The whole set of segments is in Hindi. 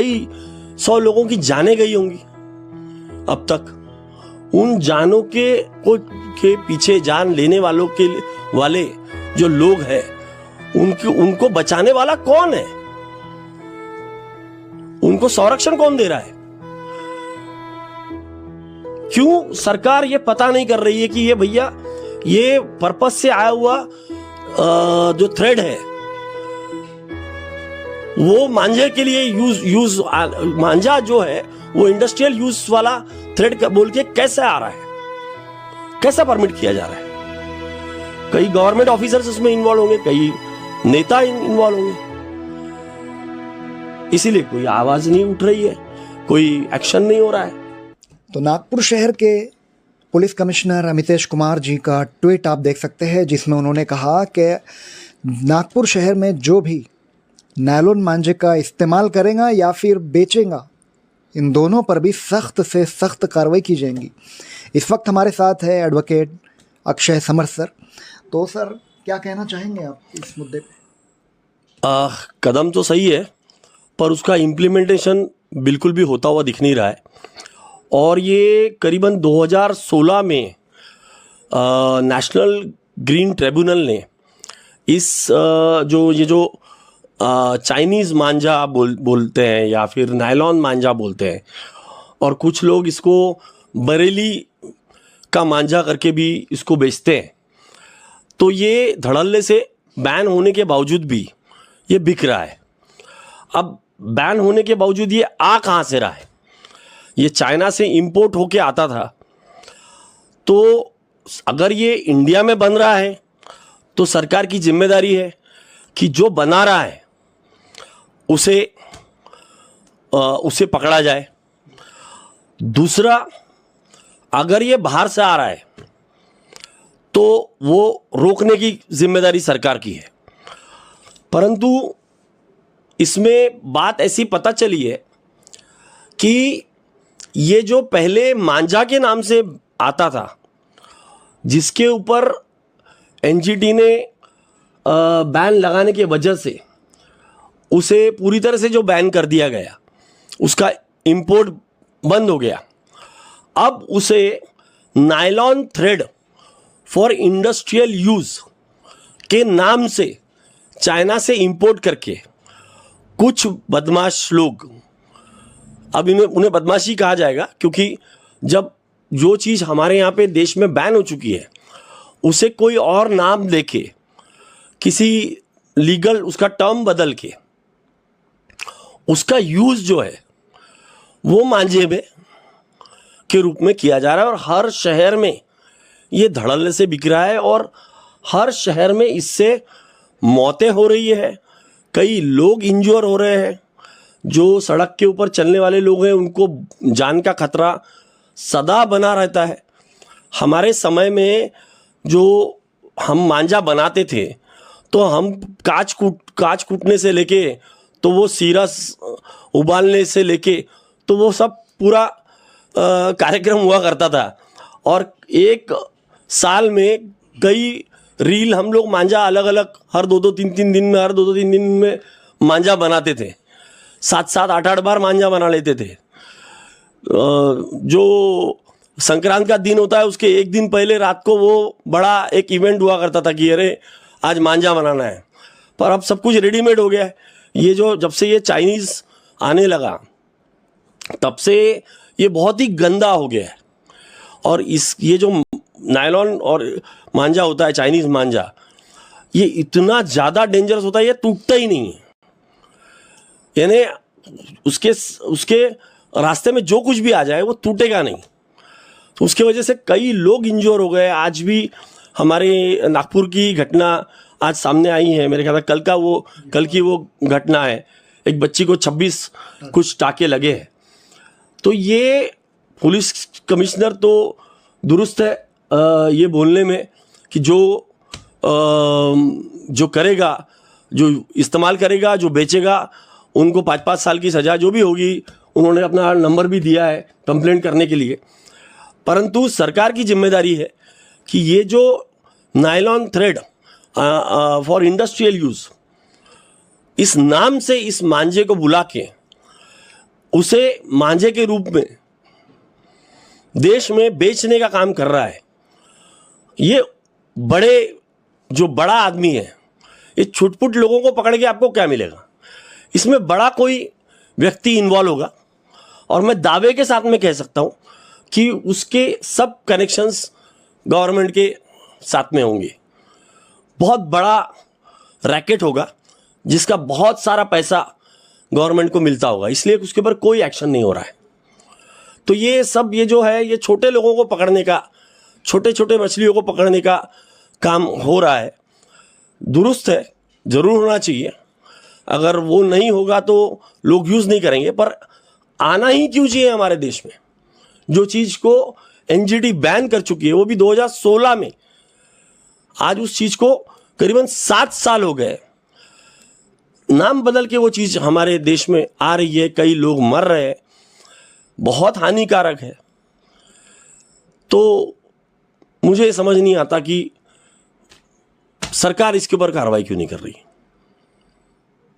250 लोगों की जानें गई होंगी अब तक। उन जानों के पीछे जान लेने वाले जो लोग हैं उनको बचाने वाला कौन है? उनको संरक्षण कौन दे रहा है? क्यों सरकार ये पता नहीं कर रही है कि ये भैया ये पर्पस से आया हुआ जो थ्रेड है वो मांझे के लिए यूज मांझा जो है वो इंडस्ट्रियल यूज वाला थ्रेड बोल के कैसे आ रहा है, कैसा परमिट किया जा रहा है? कई गवर्नमेंट ऑफिसर्स इसमें इन्वॉल्व होंगे, कई नेता इन्वॉल्व होंगे, इसीलिए कोई आवाज नहीं उठ रही है, कोई एक्शन नहीं हो रहा है। तो नागपुर शहर के पुलिस कमिश्नर अमितेश कुमार जी का ट्वीट आप देख सकते हैं, जिसमें उन्होंने कहा कि नागपुर शहर में जो भी नायलॉन मांझे का इस्तेमाल करेगा या फिर बेचेगा, इन दोनों पर भी सख्त से सख्त कार्रवाई की जाएगी। इस वक्त हमारे साथ है एडवोकेट अक्षय समर्थ सर। तो सर क्या कहना चाहेंगे आप इस मुद्दे पे? कदम तो सही है पर उसका इम्प्लीमेंटेशन बिल्कुल भी होता हुआ दिख नहीं रहा है। और ये करीबन 2016 में नेशनल ग्रीन ट्रिब्यूनल ने इस जो चाइनीज़ मांझा बोलते हैं या फिर नायलॉन मांझा बोलते हैं, और कुछ लोग इसको बरेली का मांझा करके भी इसको बेचते हैं, तो ये धड़ल्ले से बैन होने के बावजूद भी ये बिक रहा है। अब बैन होने के बावजूद ये आ कहाँ से रहा है? ये चाइना से इंपोर्ट होके आता था। तो अगर ये इंडिया में बन रहा है तो सरकार की जिम्मेदारी है कि जो बना रहा है उसे पकड़ा जाए। दूसरा, अगर ये बाहर से आ रहा है तो वो रोकने की जिम्मेदारी सरकार की है। परंतु इसमें बात ऐसी पता चली है कि ये जो पहले मांझा के नाम से आता था, जिसके ऊपर एनजीटी ने बैन लगाने की वजह से उसे पूरी तरह से जो बैन कर दिया गया, उसका इंपोर्ट बंद हो गया। अब उसे nylon thread for industrial use के नाम से चाइना से इंपोर्ट करके कुछ बदमाश लोग, अब उन्हें बदमाशी कहा जाएगा क्योंकि जब जो चीज़ हमारे यहाँ पे देश में बैन हो चुकी है उसे कोई और नाम देके किसी लीगल उसका टर्म बदल के उसका यूज़ जो है वो मांझे में के रूप में किया जा रहा है। और हर शहर में ये धड़ल्ले से बिक रहा है और हर शहर में इससे मौतें हो रही है, कई लोग इंजोर हो रहे हैं। जो सड़क के ऊपर चलने वाले लोग हैं उनको जान का खतरा सदा बना रहता है। हमारे समय में जो हम मांझा बनाते थे तो हम कांच कूटने से लेके तो वो सीरा उबालने से लेके तो वो सब पूरा कार्यक्रम हुआ करता था। और एक साल में कई रील हम लोग मांझा अलग अलग हर दो दो तीन तीन दिन में मांझा बनाते थे। 7-7 8-8 बार मांझा बना लेते थे। जो संक्रांत का दिन होता है उसके एक दिन पहले रात को वो बड़ा एक इवेंट हुआ करता था कि अरे आज मांझा बनाना है। पर अब सब कुछ रेडीमेड हो गया है। ये जो जब से ये चाइनीज़ आने लगा तब से ये बहुत ही गंदा हो गया है। और ये जो नायलॉन और मांझा होता है, चाइनीज़ मांझा, ये इतना ज़्यादा डेंजरस होता है, ये टूटता ही नहीं है। यानी उसके रास्ते में जो कुछ भी आ जाए वो टूटेगा नहीं। तो उसके वजह से कई लोग इंजोर हो गए। आज भी हमारे नागपुर की घटना आज सामने आई है। मेरे ख्याल कल की वो घटना है, एक बच्ची को 26 कुछ टाके लगे हैं। तो ये पुलिस कमिश्नर तो दुरुस्त है ये बोलने में कि जो करेगा, जो इस्तेमाल करेगा, जो बेचेगा, उनको 5-5 साल की सज़ा जो भी होगी, उन्होंने अपना नंबर भी दिया है कंप्लेंट करने के लिए। परंतु सरकार की जिम्मेदारी है कि ये जो nylon thread for industrial use, इस नाम से इस मांझे को बुला के उसे मांझे के रूप में देश में बेचने का काम कर रहा है। ये जो बड़ा आदमी है, ये छुटपुट लोगों को पकड़ के आपको क्या मिलेगा? इसमें बड़ा कोई व्यक्ति इन्वॉल्व होगा और मैं दावे के साथ में कह सकता हूं कि उसके सब कनेक्शंस गवर्नमेंट के साथ में होंगे। बहुत बड़ा रैकेट होगा जिसका बहुत सारा पैसा गवर्नमेंट को मिलता होगा, इसलिए उसके ऊपर कोई एक्शन नहीं हो रहा है। तो ये जो है, ये छोटे लोगों को पकड़ने का, छोटे छोटे मछलियों को पकड़ने का काम हो रहा है। दुरुस्त है, जरूर होना चाहिए। अगर वो नहीं होगा तो लोग यूज़ नहीं करेंगे, पर आना ही क्यों चाहिए हमारे देश में? जो चीज़ को एनजीटी बैन कर चुकी है, वो भी 2016 में। आज उस चीज़ को करीबन 7 साल हो गए, नाम बदल के वो चीज़ हमारे देश में आ रही है, कई लोग मर रहे हैं, बहुत हानिकारक है। तो मुझे समझ नहीं आता कि सरकार इसके ऊपर कार्रवाई क्यों नहीं कर रही।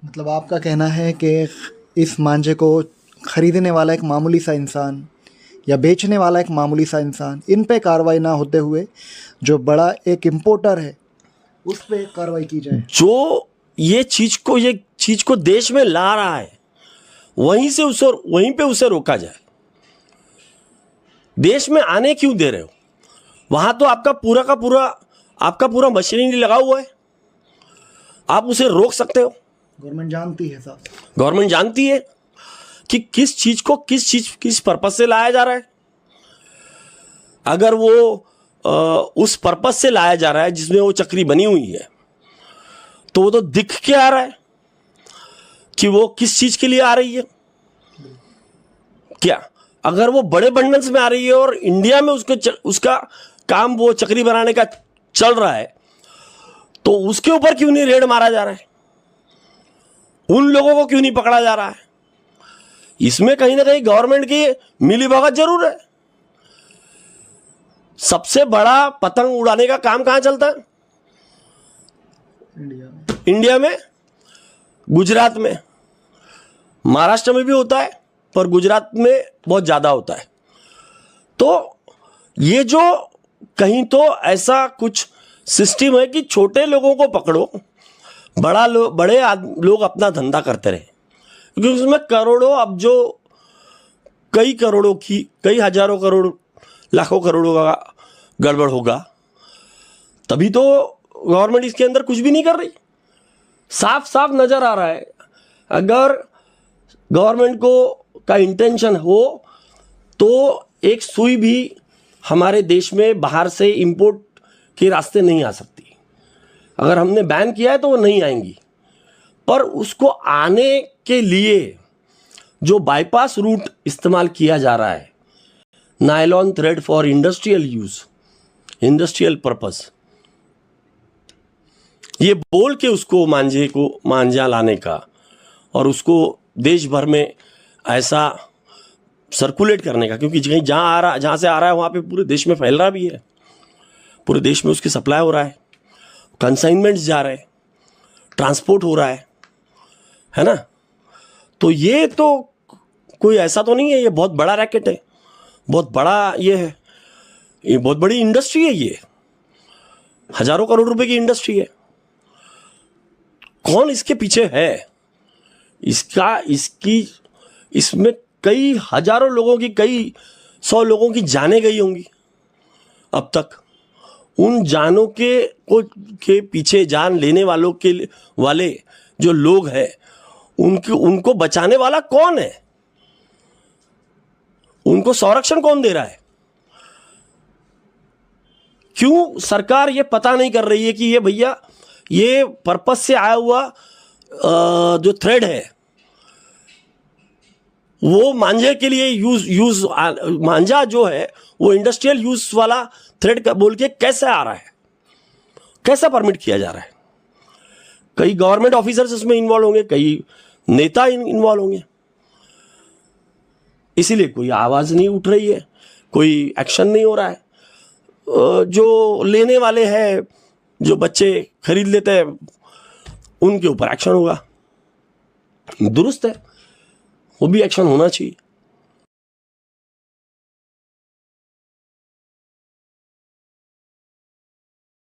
मतलब आपका कहना है कि इस मांझे को खरीदने वाला एक मामूली सा इंसान या बेचने वाला एक मामूली सा इंसान, इन पे कार्रवाई ना होते हुए जो बड़ा एक इम्पोर्टर है उस पे कार्रवाई की जाए। जो ये चीज को देश में ला रहा है, वहीं पे उसे रोका जाए। देश में आने क्यों दे रहे हो? वहां तो आपका पूरा मशीनरी लगा हुआ है, आप उसे रोक सकते हो। गवर्नमेंट जानती है साहब, गवर्नमेंट जानती है कि किस पर्पस से लाया जा रहा है। अगर वो उस पर्पस से लाया जा रहा है जिसमें वो चक्री बनी हुई है, तो वो तो दिख के आ रहा है कि वो किस चीज के लिए आ रही है। क्या अगर वो बड़े बंडल्स में आ रही है और इंडिया में उसका काम वो चक्री बनाने का चल रहा है, तो उसके ऊपर क्यों नहीं रेड मारा जा रहा है? उन लोगों को क्यों नहीं पकड़ा जा रहा है? इसमें कहीं ना कहीं गवर्नमेंट की मिलीभगत जरूर है। सबसे बड़ा पतंग उड़ाने का काम कहां चलता है? इंडिया में, गुजरात में, महाराष्ट्र में भी होता है, पर गुजरात में बहुत ज्यादा होता है। तो ये जो कहीं तो ऐसा कुछ सिस्टम है कि छोटे लोगों को पकड़ो, बड़े लोग अपना धंधा करते रहे, क्योंकि उसमें करोड़ों, अब जो कई हजारों करोड़, लाखों करोड़ों का गड़बड़ होगा, तभी तो गवर्नमेंट इसके अंदर कुछ भी नहीं कर रही। साफ साफ नजर आ रहा है। अगर गवर्नमेंट का इंटेंशन हो तो एक सुई भी हमारे देश में बाहर से इंपोर्ट के रास्ते नहीं आ सकती। अगर हमने बैन किया है तो वो नहीं आएंगी, पर उसको आने के लिए जो बाईपास रूट इस्तेमाल किया जा रहा है, nylon thread for industrial use, industrial purpose, ये बोल के उसको मांझा लाने का और उसको देश भर में ऐसा सर्कुलेट करने का, क्योंकि जहां से आ रहा है वहां पे पूरे देश में फैल रहा भी है, पूरे देश में उसकी सप्लाई हो रहा है, कंसाइनमेंट्स जा रहे हैं, ट्रांसपोर्ट हो रहा है ना। तो ये तो कोई ऐसा तो नहीं है, ये बहुत बड़ा रैकेट है, बहुत बड़ा ये बहुत बड़ी इंडस्ट्री है, ये हजारों करोड़ रुपए की इंडस्ट्री है। कौन इसके पीछे है? इसमें कई हजारों लोगों की, कई 100 लोगों की जानें गई होंगी अब तक। उन जानों के पीछे, जान लेने वाले जो लोग हैं, उनको बचाने वाला कौन है? उनको संरक्षण कौन दे रहा है? क्यों सरकार ये पता नहीं कर रही है कि ये भैया, ये पर्पस से आया हुआ जो थ्रेड है वो मांझे के लिए मांझा जो है वो इंडस्ट्रियल यूज वाला थ्रेड का बोल के कैसे आ रहा है, कैसा परमिट किया जा रहा है? कई गवर्नमेंट ऑफिसर्स इसमें इन्वॉल्व होंगे, कई नेता इन्वॉल्व होंगे, इसीलिए कोई आवाज नहीं उठ रही है, कोई एक्शन नहीं हो रहा है। जो लेने वाले हैं, जो बच्चे खरीद लेते हैं, उनके ऊपर एक्शन होगा। दुरुस्त है, वो भी एक्शन होना चाहिए।